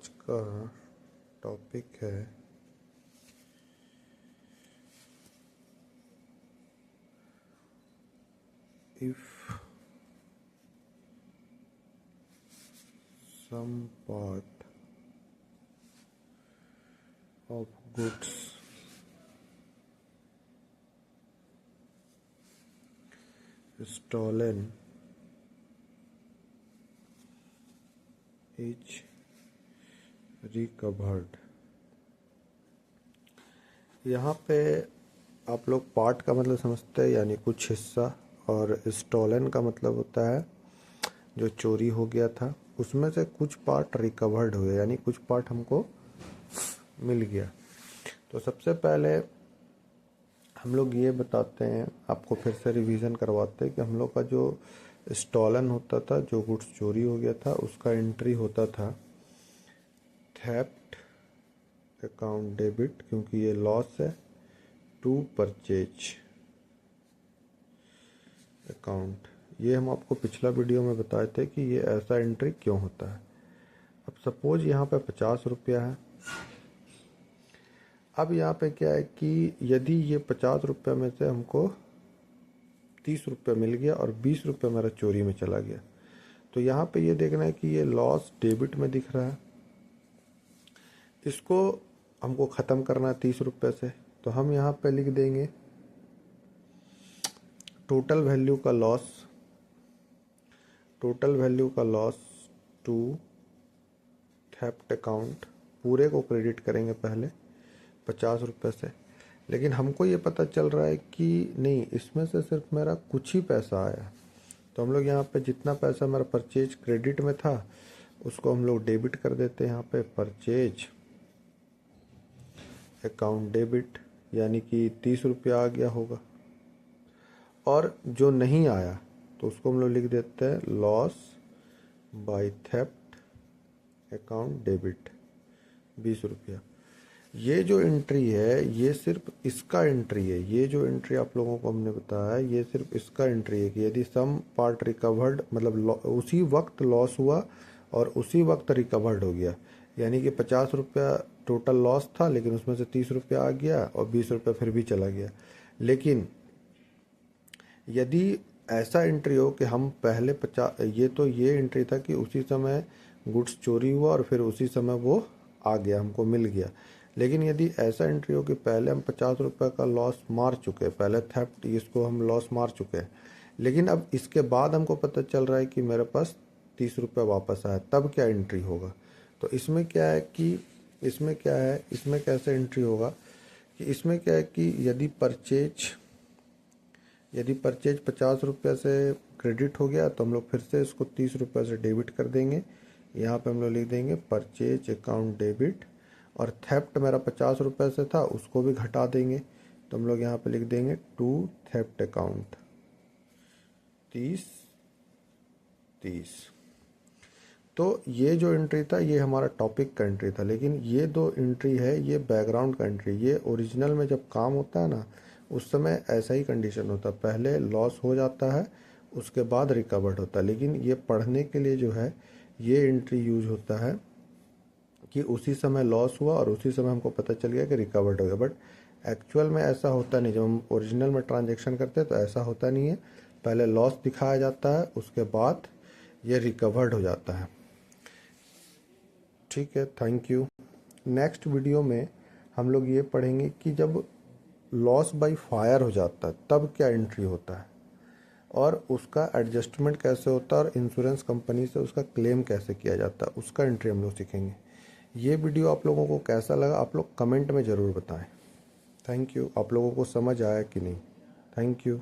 आज का टॉपिक है if some part of goods stolen is recovered। यहाँ पे आप लोग पार्ट का मतलब समझते हैं, यानी कुछ हिस्सा, और स्टॉलन का मतलब होता है जो चोरी हो गया था, उसमें से कुछ पार्ट रिकवर्ड हुए, यानी कुछ पार्ट हमको मिल गया। तो सबसे पहले हम लोग ये बताते हैं, आपको फिर से रिवीजन करवाते हैं कि हम लोग का जो स्टॉलन होता था, जो गुड्स चोरी हो गया था, उसका एंट्री होता था थेफ्ट अकाउंट डेबिट, क्योंकि ये लॉस है, टू परचेज अकाउंट। ये हम आपको पिछला वीडियो में बताए थे कि ये ऐसा एंट्री क्यों होता है। अब सपोज यहाँ पे 50 रुपया है। अब यहाँ पे क्या है कि यदि ये 50 रुपये में से हमको 30 रुपये मिल गया और 20 रुपये मेरा चोरी में चला गया, तो यहाँ पे ये देखना है कि ये लॉस डेबिट में दिख रहा है। इसको हमको ख़त्म करना है 30 रुपये से, तो हम यहाँ पे लिख देंगे टोटल वैल्यू का लॉस टू थेफ्ट अकाउंट। पूरे को क्रेडिट करेंगे पहले 50 रुपये से, लेकिन हमको ये पता चल रहा है कि नहीं, इसमें से सिर्फ मेरा कुछ ही पैसा आया। तो हम लोग यहाँ पे जितना पैसा मेरा परचेज क्रेडिट में था उसको हम लोग डेबिट कर देते हैं। यहाँ पे परचेज अकाउंट डेबिट, यानी कि 30 रुपया आ गया होगा, और जो नहीं आया तो उसको हम लोग लिख देते हैं loss by theft account debit 20 रुपया। ये जो एंट्री है ये सिर्फ इसका एंट्री है। ये जो एंट्री आप लोगों को हमने बताया है ये सिर्फ इसका एंट्री है कि यदि सम पार्ट रिकवर्ड, मतलब उसी वक्त लॉस हुआ और उसी वक्त रिकवर्ड हो गया, यानी कि 50 रुपया टोटल लॉस था, लेकिन उसमें से 30 रुपया आ गया और 20 रुपया फिर भी चला गया। लेकिन यदि ऐसा एंट्री हो कि हम पहले 50, ये एंट्री था कि उसी समय गुड्स चोरी हुआ और फिर उसी समय वो आ गया, हमको मिल गया। लेकिन यदि ऐसा एंट्री हो कि पहले हम 50 रुपये का लॉस मार चुके, पहले थेफ्ट इसको हम लॉस मार चुके हैं, लेकिन अब इसके बाद हमको पता चल रहा है कि मेरे पास 30 रुपये वापस आया, तब क्या एंट्री होगा। तो इसमें क्या है कि इसमें कैसे एंट्री होगा कि इसमें क्या है कि यदि परचेज 50 रुपये से क्रेडिट हो गया तो हम लोग फिर से इसको 30 रुपये से डेबिट कर देंगे। यहाँ पे हम लोग लिख देंगे परचेज अकाउंट डेबिट, और थेफ्ट मेरा 50 रुपये से था उसको भी घटा देंगे, तो हम लोग यहाँ पे लिख देंगे टू थेफ्ट अकाउंट 30। तो ये जो एंट्री था ये हमारा टॉपिक का एंट्री था, लेकिन ये दो एंट्री है ये बैकग्राउंड का एंट्री। ये ओरिजिनल में जब काम होता है ना, उस समय ऐसा ही कंडीशन होता है, पहले लॉस हो जाता है उसके बाद रिकवर्ड होता है। लेकिन ये पढ़ने के लिए जो है ये एंट्री यूज होता है कि उसी समय लॉस हुआ और उसी समय हमको पता चल गया कि रिकवर्ड हो गया। बट एक्चुअल में ऐसा होता नहीं, जब हम ओरिजिनल में ट्रांजेक्शन करते हैं तो ऐसा होता नहीं है। पहले लॉस दिखाया जाता है, उसके बाद ये रिकवर्ड हो जाता है। ठीक है, थैंक यू। नेक्स्ट वीडियो में हम लोग ये पढ़ेंगे कि जब लॉस बाय फायर हो जाता है तब क्या एंट्री होता है, और उसका एडजस्टमेंट कैसे होता है, और इंश्योरेंस कंपनी से उसका क्लेम कैसे किया जाता है, उसका एंट्री हम लोग सीखेंगे। ये वीडियो आप लोगों को कैसा लगा आप लोग कमेंट में ज़रूर बताएं। Thank you. आप लोगों को समझ आया कि नहीं? Thank you.